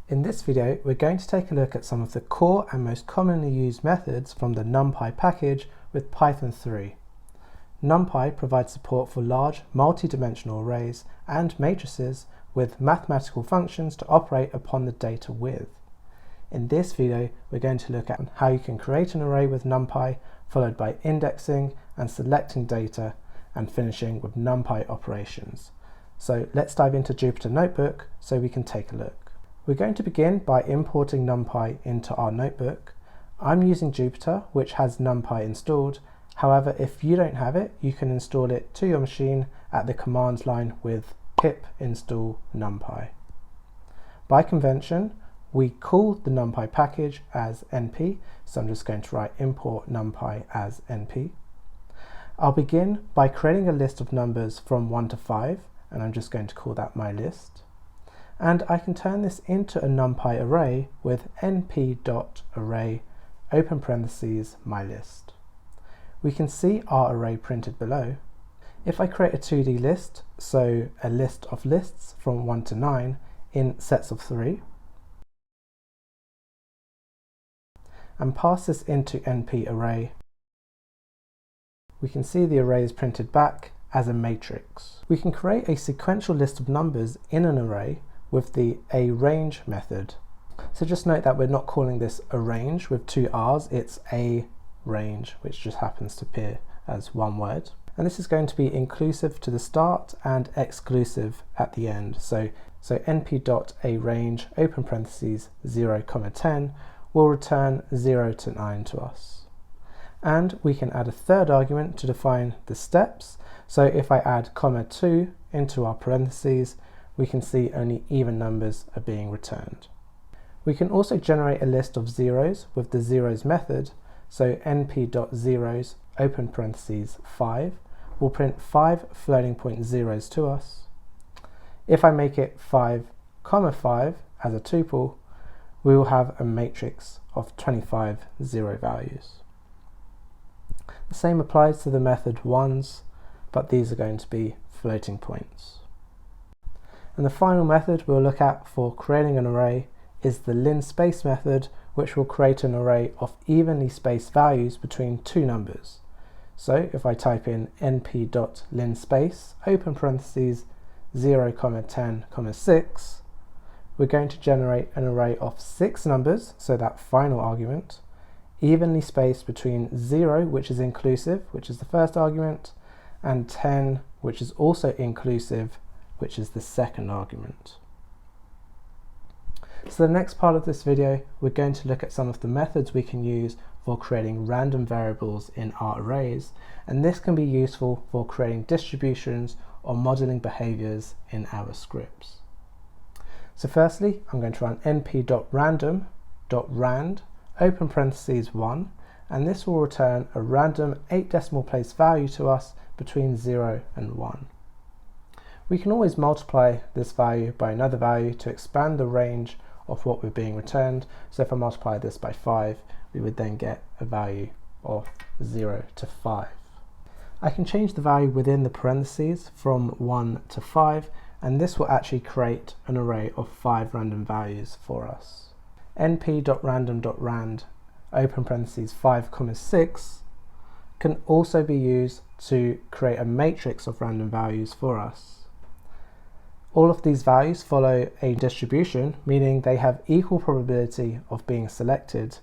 In this video, we're going to take a look at some of the core and most commonly used methods from the Numpy package with Python 3. Numpy provides support for large multi-dimensional arrays and matrices with mathematical functions to operate upon the data with. In this video, we're going to look at how you can create an array with Numpy, followed by indexing and selecting data, and finishing with Numpy operations. So let's dive into Jupyter Notebook so we can take a look. We're going to begin by importing Numpy into our notebook. I'm using Jupyter, which has Numpy installed. However, if you don't have it, you can install it to your machine at the command line with pip install numpy. By convention, we call the Numpy package as np, so I'm just going to write import numpy as np. I'll begin by creating a list of numbers from 1 to 5, and I'm just going to call that my list. And I can turn this into a Numpy array with np.array open parentheses my list. We can see our array printed below. If I create a 2D list, so a list of lists from 1 to 9 in sets of 3, and pass this into np array, we can see the array is printed back as a matrix. We can create a sequential list of numbers in an array with the aRange method. So just note that we're not calling this aRange with 2 R's, it's aRange, which just happens to appear as one word. And this is going to be inclusive to the start and exclusive at the end. So np.aRange open parentheses 0, 10 will return 0 to 9 to us. And we can add a third argument to define the steps. So if I add comma 2 into our parentheses, we can see only even numbers are being returned. We can also generate a list of zeros with the zeros method. So np.zeros open parentheses 5 will print 5 floating point zeros to us. If I make it 5, 5 as a tuple, we will have a matrix of 25 zero values. The same applies to the method ones, but these are going to be floating points. And the final method we'll look at for creating an array is the linspace method, which will create an array of evenly spaced values between two numbers. So if I type in np.linspace open parentheses 0, 10, 6, we're going to generate an array of 6 numbers, so that final argument, evenly spaced between 0, which is inclusive, which is the first argument, and 10, which is also inclusive, which is the second argument. So the next part of this video, we're going to look at some of the methods we can use for creating random variables in our arrays, and this can be useful for creating distributions or modeling behaviors in our scripts. So firstly, I'm going to run np.random.rand open parentheses 1, and this will return a random 8 decimal place value to us between 0 and 1. We can always multiply this value by another value to expand the range of what we're being returned. So if I multiply this by 5, we would then get a value of 0 to 5. I can change the value within the parentheses from 1 to 5, and this will actually create an array of 5 random values for us. np.random.rand open parentheses 5, 6 can also be used to create a matrix of random values for us. All of these values follow a distribution, meaning they have equal probability of being selected.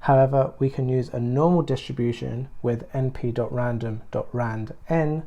However, we can use a normal distribution with np.random.randn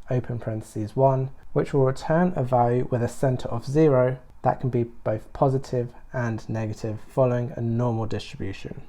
open parentheses 1, which will return a value with a center of 0 that can be both positive and negative following a normal distribution.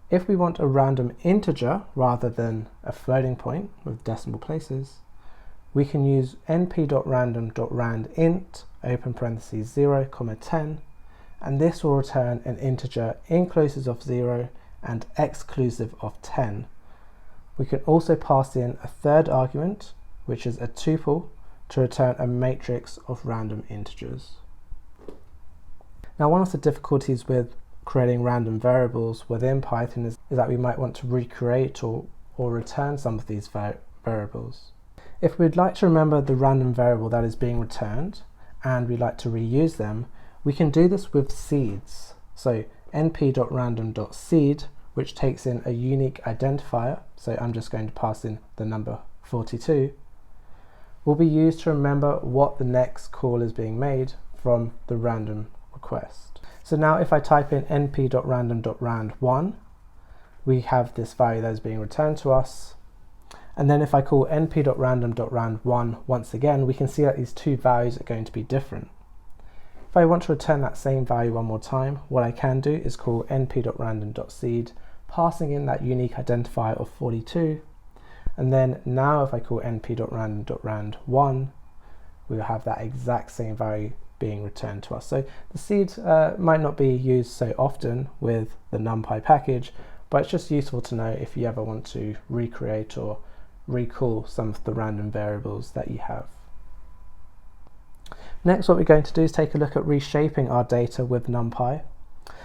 If we want a random integer rather than a floating point with decimal places, we can use np.random.randint open parentheses 0, 10, and this will return an integer inclusive of 0 and exclusive of 10. We can also pass in a third argument, which is a tuple, to return a matrix of random integers. Now, one of the difficulties with creating random variables within Python is that we might want to recreate or return some of these variables. If we'd like to remember the random variable that is being returned and we'd like to reuse them, We can do this with seeds. So np.random.seed, which takes in a unique identifier, so I'm just going to pass in the number 42, will be used to remember what the next call is being made from the random request. So now if I type in np.random.rand1, we have this value that is being returned to us. And then if I call np.random.rand1 once again, we can see that these two values are going to be different. If I want to return that same value one more time, what I can do is call np.random.seed, passing in that unique identifier of 42. And then now if I call np.random.rand1, we will have that exact same value being returned to us. So the seed might not be used so often with the Numpy package, but it's just useful to know if you ever want to recreate or recall some of the random variables that you have. Next, what we're going to do is take a look at reshaping our data with Numpy.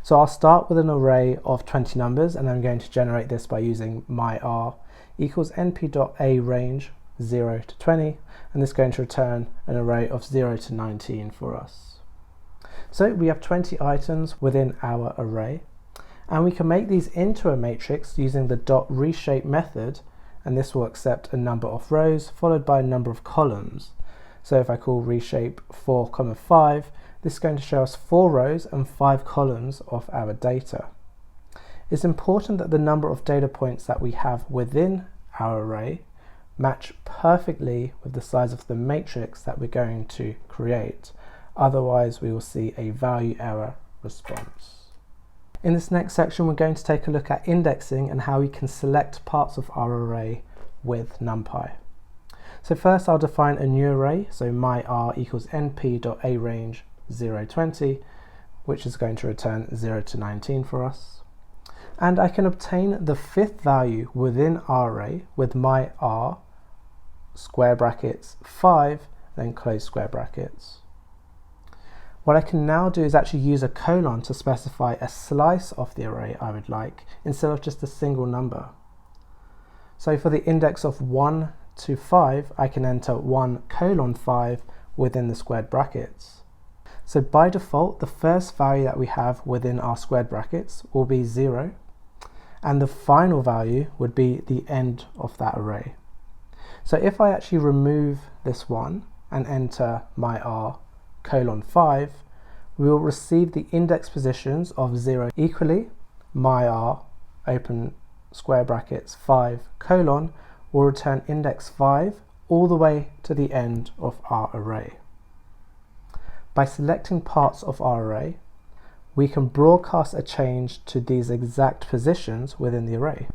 So I'll start with an array of 20 numbers, and I'm going to generate this by using myR equals np.arange 0 to 20, and this is going to return an array of 0 to 19 for us. So we have 20 items within our array, and we can make these into a matrix using the .reshape method, and this will accept a number of rows followed by a number of columns. So if I call reshape 4, 5, this is going to show us 4 rows and 5 columns of our data. It's important that the number of data points that we have within our array match perfectly with the size of the matrix that we're going to create. Otherwise, we will see a value error response. In this next section, we're going to take a look at indexing and how we can select parts of our array with Numpy. So first I'll define a new array, so myR equals np.arange 020, which is going to return 0 to 19 for us. And I can obtain the 5th value within our array with myR square brackets 5, then close square brackets. What I can now do is actually use a colon to specify a slice of the array I would like, instead of just a single number. So for the index of 1 to 5, I can enter 1:5 within the squared brackets. So by default, the first value that we have within our squared brackets will be 0, and the final value would be the end of that array. So if I actually remove this one and enter myR:5, we will receive the index positions of 0 equally. myR open square brackets 5 : will return index 5 all the way to the end of our array. By selecting parts of our array, we can broadcast a change to these exact positions within the array.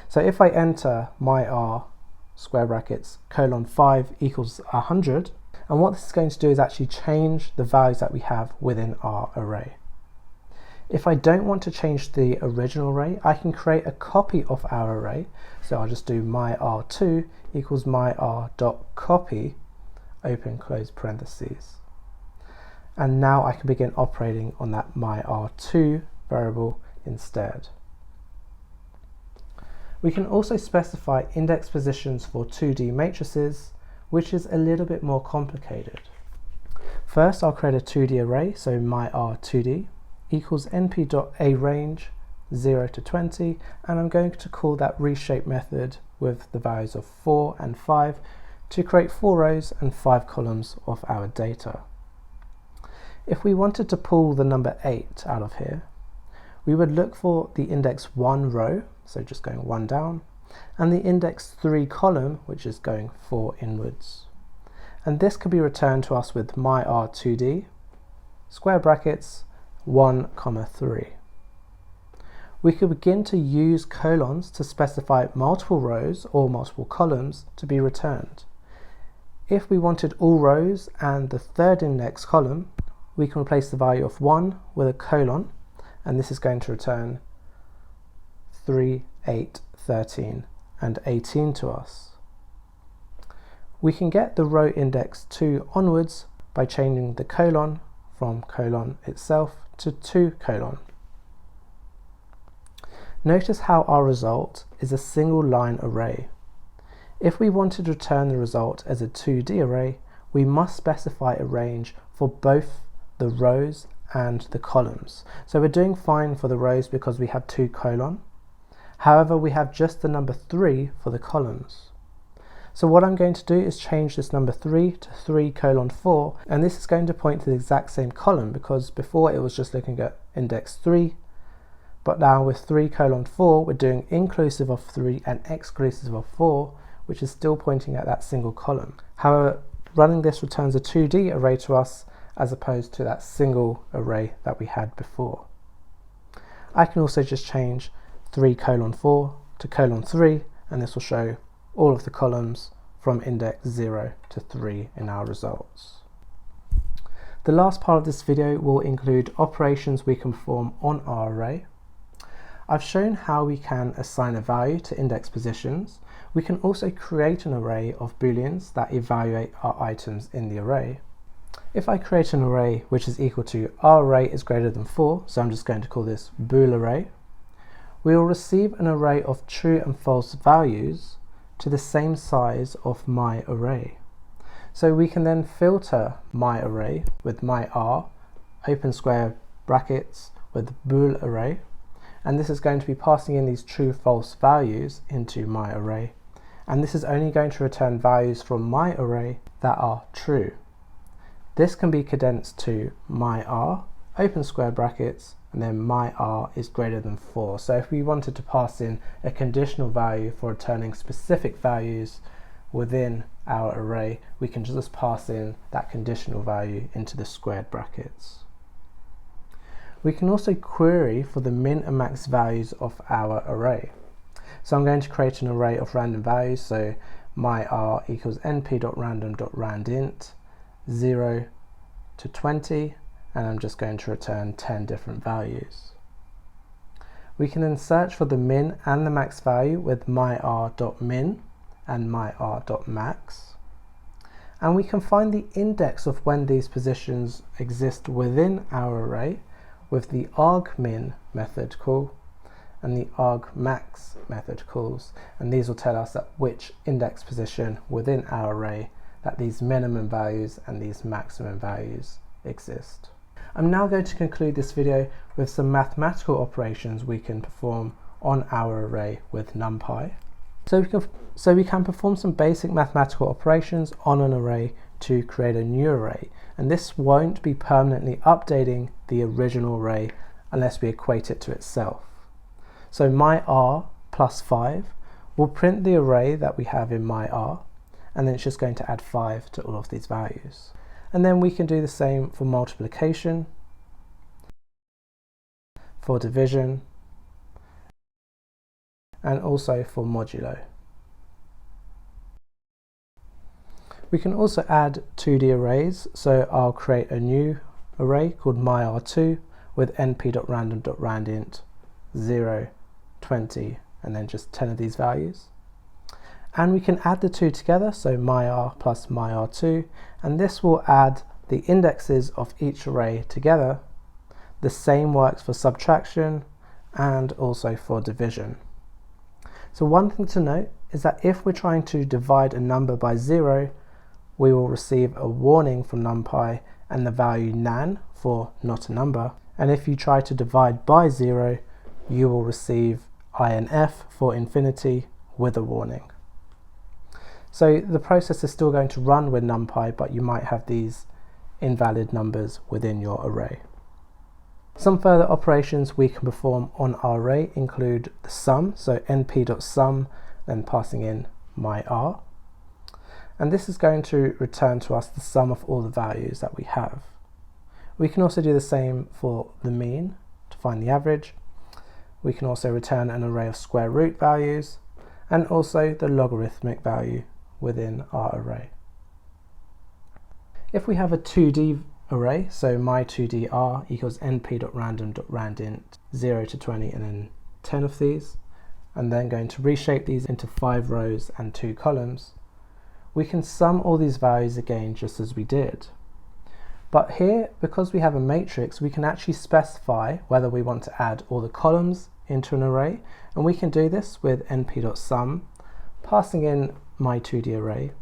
So if I enter myR square brackets 5 equals 100, and what this is going to do is actually change the values that we have within our array. If I don't want to change the original array, I can create a copy of our array. So I'll just do myR2 equals myR.copy, open close parentheses. And now I can begin operating on that myR2 variable instead. We can also specify index positions for 2D matrices, which is a little bit more complicated. First, I'll create a 2D array, so myR2D equals np.arange 0 to 20, and I'm going to call that reshape method with the values of 4 and 5 to create 4 rows and 5 columns of our data. If we wanted to pull the number 8 out of here, we would look for the index 1 row, so just going 1 down, and the index 3 column, which is going 4 inwards. And this could be returned to us with myR2D square brackets 1, 3. We could begin to use colons to specify multiple rows or multiple columns to be returned. If we wanted all rows and the third index column, we can replace the value of 1 with a colon, and this is going to return 3, 8, 13, and 18 to us. We can get the row index 2 onwards by changing the colon from colon itself to 2 colon. Notice how our result is a single line array. If we wanted to return the result as a 2D array, we must specify a range for both the rows and the columns. So we're doing fine for the rows because we have 2 colon. However, we have just the number 3 for the columns. So what I'm going to do is change this number 3 to 3 colon 4, and this is going to point to the exact same column, because before it was just looking at index 3, but now with 3 colon 4 we're doing inclusive of 3 and exclusive of 4, which is still pointing at that single column. However, running this returns a 2D array to us as opposed to that single array that we had before. I can also just change 3 colon 4 to colon 3, and this will show all of the columns from index 0 to 3 in our results. The last part of this video will include operations we can perform on our array. I've shown how we can assign a value to index positions. We can also create an array of booleans that evaluate our items in the array. If I create an array which is equal to our array is greater than 4, so I'm just going to call this bool array, we will receive an array of true and false values to the same size of my array. So we can then filter my array with my r, open square brackets, with bool array, and this is going to be passing in these true false values into my array, and this is only going to return values from my array that are true. This can be condensed to my r, open square brackets, and then my r is greater than 4. So if we wanted to pass in a conditional value for returning specific values within our array, we can just pass in that conditional value into the squared brackets. We can also query for the min and max values of our array. So I'm going to create an array of random values, so my r equals np.random.randint 0 to 20, and I'm just going to return 10 different values. We can then search for the min and the max value with myr.min and myr.max, and we can find the index of when these positions exist within our array with the argmin method call and the argmax method calls, and these will tell us at which index position within our array that these minimum values and these maximum values exist. I'm now going to conclude this video with some mathematical operations we can perform on our array with Numpy. So we can perform some basic mathematical operations on an array to create a new array, and this won't be permanently updating the original array unless we equate it to itself. So my r plus 5 will print the array that we have in my r, and then it's just going to add 5 to all of these values. And then we can do the same for multiplication, for division, and also for modulo. We can also add 2D arrays, so I'll create a new array called myr2 with np.random.randint 0, 20, and then just 10 of these values. And we can add the two together, so myr plus myr2, and this will add the indexes of each array together. The same works for subtraction and also for division. So one thing to note is that if we're trying to divide a number by 0, we will receive a warning from Numpy and the value nan for not a number, and if you try to divide by 0, you will receive inf for infinity with a warning. So the process is still going to run with Numpy, but you might have these invalid numbers within your array. Some further operations we can perform on our array include the sum, so np.sum, then passing in my r, and this is going to return to us the sum of all the values that we have. We can also do the same for the mean to find the average. We can also return an array of square root values and also the logarithmic value within our array. If we have a 2D array, so my 2D r equals np.random.randint 0 to 20 and then 10 of these, and then going to reshape these into 5 rows and 2 columns, we can sum all these values again just as we did. But here, because we have a matrix, we can actually specify whether we want to add all the columns into an array, and we can do this with np.sum, passing in my 2D array,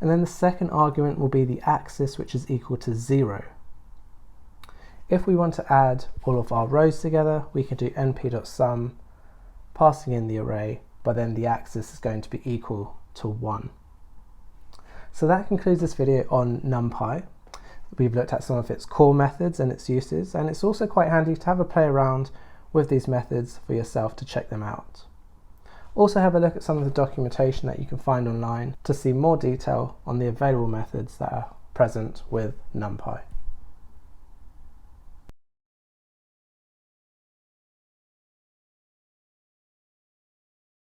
and then the second argument will be the axis, which is equal to 0. If we want to add all of our rows together, we can do np.sum, passing in the array, but then the axis is going to be equal to 1. So that concludes this video on Numpy. We've looked at some of its core methods and its uses, and it's also quite handy to have a play around with these methods for yourself to check them out. Also have a look at some of the documentation that you can find online to see more detail on the available methods that are present with Numpy.